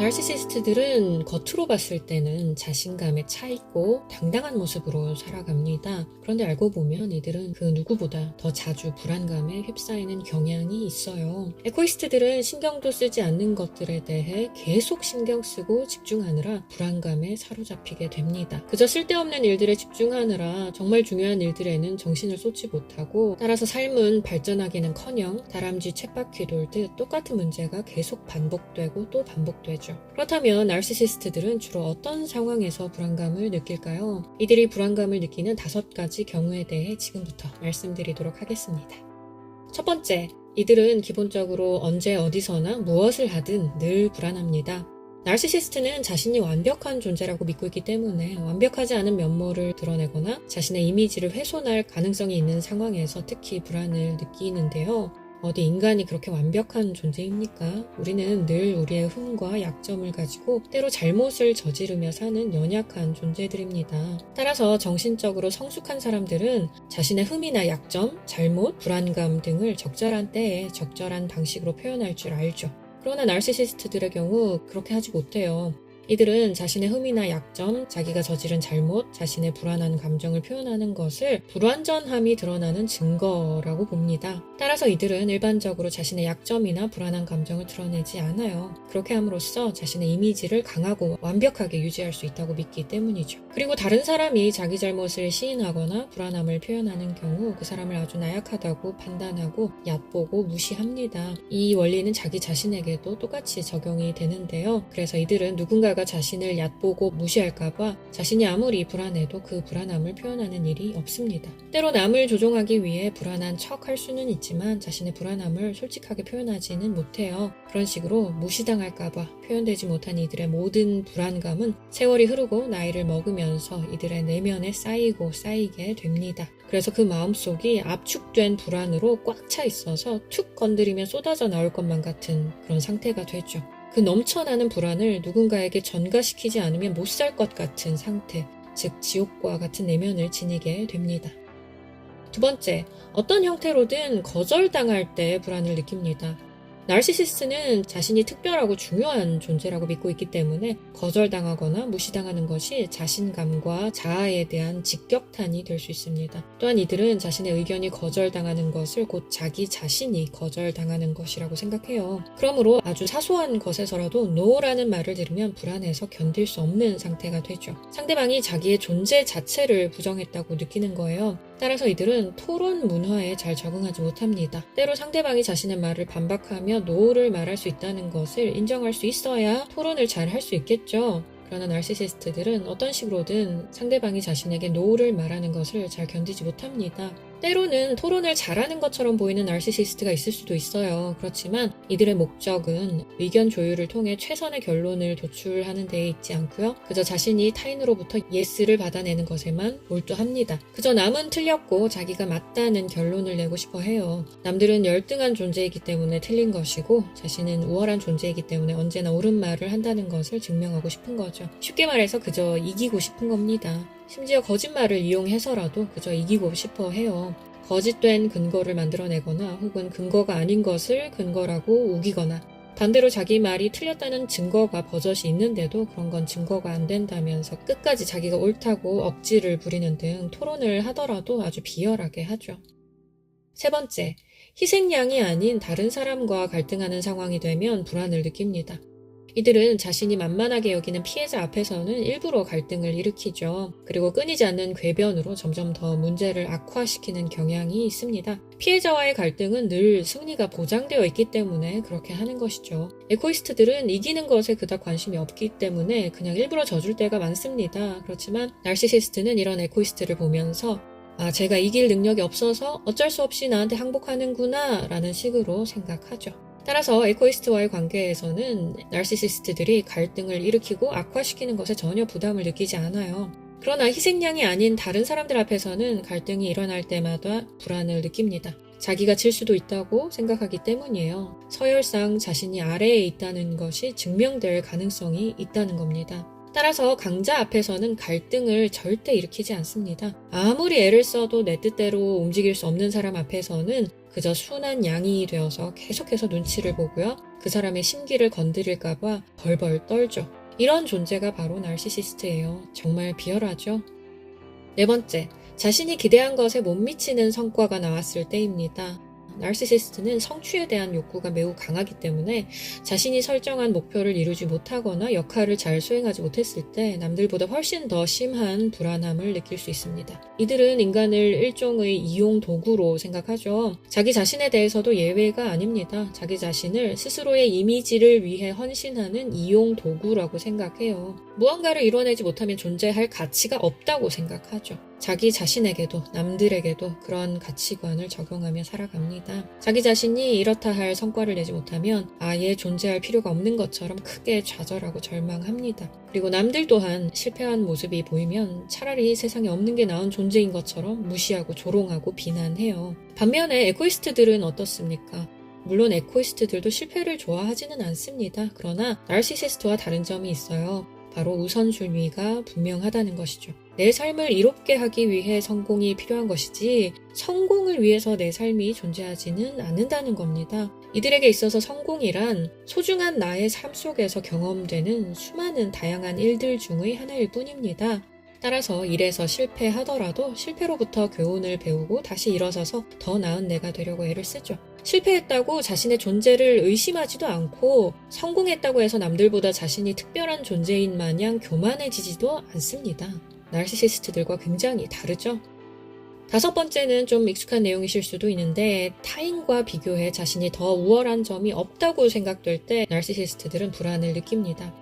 나르시시스트들은 겉으로 봤을 때는 자신감에 차있고 당당한 모습으로 살아갑니다. 그런데 알고 보면 이들은 그 누구보다 더 자주 불안감에 휩싸이는 경향이 있어요. 에코이스트들은 신경도 쓰지 않는 것들에 대해 계속 신경 쓰고 집중하느라 불안감에 사로잡히게 됩니다. 그저 쓸데없는 일들에 집중하느라 정말 중요한 일들에는 정신을 쏟지 못하고, 따라서 삶은 발전하기는커녕 다람쥐 쳇바퀴 돌듯 똑같은 문제가 계속 반복되고 또 반복되죠. 그렇다면 나르시시스트들은 주로 어떤 상황에서 불안감을 느낄까요? 이들이 불안감을 느끼는 5가지 경우에 대해 지금부터 말씀드리도록 하겠습니다. 첫 번째, 이들은 기본적으로 언제 어디서나 무엇을 하든 늘 불안합니다. 나르시시스트는 자신이 완벽한 존재라고 믿고 있기 때문에 완벽하지 않은 면모를 드러내거나 자신의 이미지를 훼손할 가능성이 있는 상황에서 특히 불안을 느끼는데요. 어디 인간이 그렇게 완벽한 존재입니까? 우리는 늘 우리의 흠과 약점을 가지고 때로 잘못을 저지르며 사는 연약한 존재들입니다. 따라서 정신적으로 성숙한 사람들은 자신의 흠이나 약점, 잘못, 불안감 등을 적절한 때에 적절한 방식으로 표현할 줄 알죠. 그러나 나르시시스트들의 경우 그렇게 하지 못해요. 이들은 자신의 흠이나 약점, 자기가 저지른 잘못, 자신의 불안한 감정을 표현하는 것을 불완전함이 드러나는 증거라고 봅니다. 따라서 이들은 일반적으로 자신의 약점이나 불안한 감정을 드러내지 않아요. 그렇게 함으로써 자신의 이미지를 강하고 완벽하게 유지할 수 있다고 믿기 때문이죠. 그리고 다른 사람이 자기 잘못을 시인하거나 불안함을 표현하는 경우 그 사람을 아주 나약하다고 판단하고 얕보고 무시합니다. 이 원리는 자기 자신에게도 똑같이 적용이 되는데요. 그래서 이들은 누군가가 자신을 얕보고 무시할까봐 자신이 아무리 불안해도 그 불안함을 표현하는 일이 없습니다. 때로 남을 조종하기 위해 불안한 척 할 수는 있지만 자신의 불안함을 솔직하게 표현하지는 못해요. 그런 식으로 무시당할까봐 표현되지 못한 이들의 모든 불안감은 세월이 흐르고 나이를 먹으면서 이들의 내면에 쌓이고 쌓이게 됩니다. 그래서 그 마음속이 압축된 불안으로 꽉 차 있어서 툭 건드리면 쏟아져 나올 것만 같은 그런 상태가 되죠. 그 넘쳐나는 불안을 누군가에게 전가시키지 않으면 못 살 것 같은 상태, 즉 지옥과 같은 내면을 지니게 됩니다. 두 번째, 어떤 형태로든 거절당할 때 불안을 느낍니다. 나르시시스트는 자신이 특별하고 중요한 존재라고 믿고 있기 때문에 거절당하거나 무시당하는 것이 자신감과 자아에 대한 직격탄이 될 수 있습니다. 또한 이들은 자신의 의견이 거절당하는 것을 곧 자기 자신이 거절당하는 것이라고 생각해요. 그러므로 아주 사소한 것에서라도 NO라는 말을 들으면 불안해서 견딜 수 없는 상태가 되죠. 상대방이 자기의 존재 자체를 부정했다고 느끼는 거예요. 따라서 이들은 토론 문화에 잘 적응하지 못합니다. 때로 상대방이 자신의 말을 반박하며 노를 말할 수 있다는 것을 인정할 수 있어야 토론을 잘 할 수 있겠죠. 그러나 나르시시스트들은 어떤 식으로든 상대방이 자신에게 노를 말하는 것을 잘 견디지 못합니다. 때로는 토론을 잘하는 것처럼 보이는 나르시시스트가 있을 수도 있어요. 그렇지만 이들의 목적은 의견 조율을 통해 최선의 결론을 도출하는 데에 있지 않고요. 그저 자신이 타인으로부터 예스를 받아내는 것에만 몰두합니다. 그저 남은 틀렸고 자기가 맞다는 결론을 내고 싶어 해요. 남들은 열등한 존재이기 때문에 틀린 것이고 자신은 우월한 존재이기 때문에 언제나 옳은 말을 한다는 것을 증명하고 싶은 거죠. 쉽게 말해서 그저 이기고 싶은 겁니다. 심지어 거짓말을 이용해서라도 그저 이기고 싶어 해요. 거짓된 근거를 만들어내거나 혹은 근거가 아닌 것을 근거라고 우기거나, 반대로 자기 말이 틀렸다는 증거가 버젓이 있는데도 그런 건 증거가 안 된다면서 끝까지 자기가 옳다고 억지를 부리는 등 토론을 하더라도 아주 비열하게 하죠. 세 번째, 희생양이 아닌 다른 사람과 갈등하는 상황이 되면 불안을 느낍니다. 이들은 자신이 만만하게 여기는 피해자 앞에서는 일부러 갈등을 일으키죠. 그리고 끊이지 않는 궤변으로 점점 더 문제를 악화시키는 경향이 있습니다. 피해자와의 갈등은 늘 승리가 보장되어 있기 때문에 그렇게 하는 것이죠. 에코이스트들은 이기는 것에 그닥 관심이 없기 때문에 그냥 일부러 져줄 때가 많습니다. 그렇지만 나르시시스트는 이런 에코이스트를 보면서 제가 이길 능력이 없어서 어쩔 수 없이 나한테 항복하는구나 라는 식으로 생각하죠. 따라서 에코이스트와의 관계에서는 나르시시스트들이 갈등을 일으키고 악화시키는 것에 전혀 부담을 느끼지 않아요. 그러나 희생양이 아닌 다른 사람들 앞에서는 갈등이 일어날 때마다 불안을 느낍니다. 자기가 질 수도 있다고 생각하기 때문이에요. 서열상 자신이 아래에 있다는 것이 증명될 가능성이 있다는 겁니다. 따라서 강자 앞에서는 갈등을 절대 일으키지 않습니다. 아무리 애를 써도 내 뜻대로 움직일 수 없는 사람 앞에서는 그저 순한 양이 되어서 계속해서 눈치를 보고요. 그 사람의 심기를 건드릴까봐 벌벌 떨죠. 이런 존재가 바로 나르시시스트예요. 정말 비열하죠. 네 번째, 자신이 기대한 것에 못 미치는 성과가 나왔을 때입니다. 나르시시스트는 성취에 대한 욕구가 매우 강하기 때문에 자신이 설정한 목표를 이루지 못하거나 역할을 잘 수행하지 못했을 때 남들보다 훨씬 더 심한 불안함을 느낄 수 있습니다. 이들은 인간을 일종의 이용 도구로 생각하죠. 자기 자신에 대해서도 예외가 아닙니다. 자기 자신을 스스로의 이미지를 위해 헌신하는 이용 도구라고 생각해요. 무언가를 이뤄내지 못하면 존재할 가치가 없다고 생각하죠. 자기 자신에게도 남들에게도 그런 가치관을 적용하며 살아갑니다. 자기 자신이 이렇다 할 성과를 내지 못하면 아예 존재할 필요가 없는 것처럼 크게 좌절하고 절망합니다. 그리고 남들 또한 실패한 모습이 보이면 차라리 세상에 없는 게 나은 존재인 것처럼 무시하고 조롱하고 비난해요. 반면에 에고이스트들은 어떻습니까? 물론 에고이스트들도 실패를 좋아하지는 않습니다. 그러나 나르시시스트와 다른 점이 있어요. 바로 우선순위가 분명하다는 것이죠. 내 삶을 이롭게 하기 위해 성공이 필요한 것이지 성공을 위해서 내 삶이 존재하지는 않는다는 겁니다. 이들에게 있어서 성공이란 소중한 나의 삶 속에서 경험되는 수많은 다양한 일들 중의 하나일 뿐입니다. 따라서 일에서 실패하더라도 실패로부터 교훈을 배우고 다시 일어서서 더 나은 내가 되려고 애를 쓰죠. 실패했다고 자신의 존재를 의심하지도 않고 성공했다고 해서 남들보다 자신이 특별한 존재인 마냥 교만해지지도 않습니다. 나르시시스트들과 굉장히 다르죠. 다섯 번째는 좀 익숙한 내용이실 수도 있는데 타인과 비교해 자신이 더 우월한 점이 없다고 생각될 때 나르시시스트들은 불안을 느낍니다.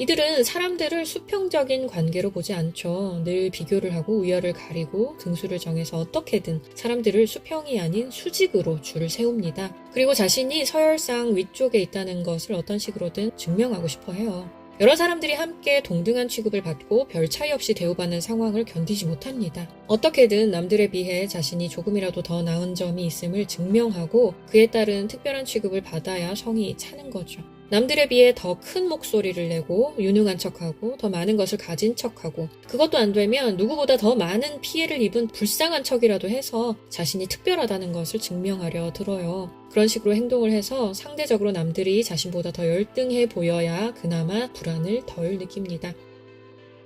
이들은 사람들을 수평적인 관계로 보지 않죠. 늘 비교를 하고 우열을 가리고 등수를 정해서 어떻게든 사람들을 수평이 아닌 수직으로 줄을 세웁니다. 그리고 자신이 서열상 위쪽에 있다는 것을 어떤 식으로든 증명하고 싶어 해요. 여러 사람들이 함께 동등한 취급을 받고 별 차이 없이 대우받는 상황을 견디지 못합니다. 어떻게든 남들에 비해 자신이 조금이라도 더 나은 점이 있음을 증명하고 그에 따른 특별한 취급을 받아야 성이 차는 거죠. 남들에 비해 더 큰 목소리를 내고 유능한 척하고 더 많은 것을 가진 척하고 그것도 안 되면 누구보다 더 많은 피해를 입은 불쌍한 척이라도 해서 자신이 특별하다는 것을 증명하려 들어요. 그런 식으로 행동을 해서 상대적으로 남들이 자신보다 더 열등해 보여야 그나마 불안을 덜 느낍니다.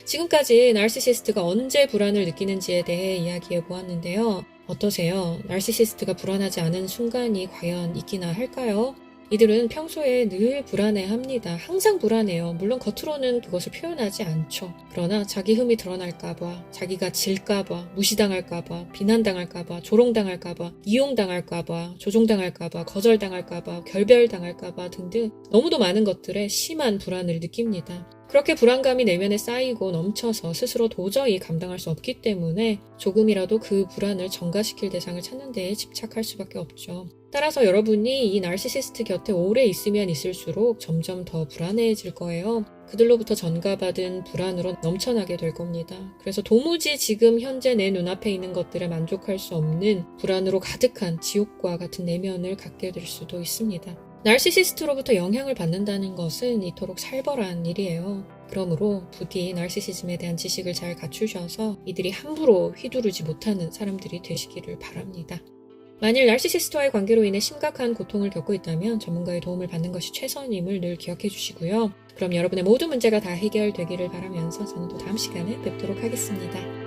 지금까지 나르시시스트가 언제 불안을 느끼는지에 대해 이야기해 보았는데요. 어떠세요? 나르시시스트가 불안하지 않은 순간이 과연 있기나 할까요? 이들은 평소에 늘 불안해합니다. 항상 불안해요. 물론 겉으로는 그것을 표현하지 않죠. 그러나 자기 흠이 드러날까봐, 자기가 질까봐, 무시당할까봐, 비난당할까봐, 조롱당할까봐, 이용당할까봐, 조종당할까봐, 거절당할까봐, 결별당할까봐 등등 너무도 많은 것들에 심한 불안을 느낍니다. 그렇게 불안감이 내면에 쌓이고 넘쳐서 스스로 도저히 감당할 수 없기 때문에 조금이라도 그 불안을 전가시킬 대상을 찾는 데에 집착할 수밖에 없죠. 따라서 여러분이 이 나르시시스트 곁에 오래 있으면 있을수록 점점 더 불안해질 거예요. 그들로부터 전가받은 불안으로 넘쳐나게 될 겁니다. 그래서 도무지 지금 현재 내 눈앞에 있는 것들에 만족할 수 없는 불안으로 가득한 지옥과 같은 내면을 갖게 될 수도 있습니다. 나르시시스트로부터 영향을 받는다는 것은 이토록 살벌한 일이에요. 그러므로 부디 나르시시즘에 대한 지식을 잘 갖추셔서 이들이 함부로 휘두르지 못하는 사람들이 되시기를 바랍니다. 만일 나르시시스트와의 관계로 인해 심각한 고통을 겪고 있다면 전문가의 도움을 받는 것이 최선임을 늘 기억해 주시고요. 그럼 여러분의 모든 문제가 다 해결되기를 바라면서 저는 또 다음 시간에 뵙도록 하겠습니다.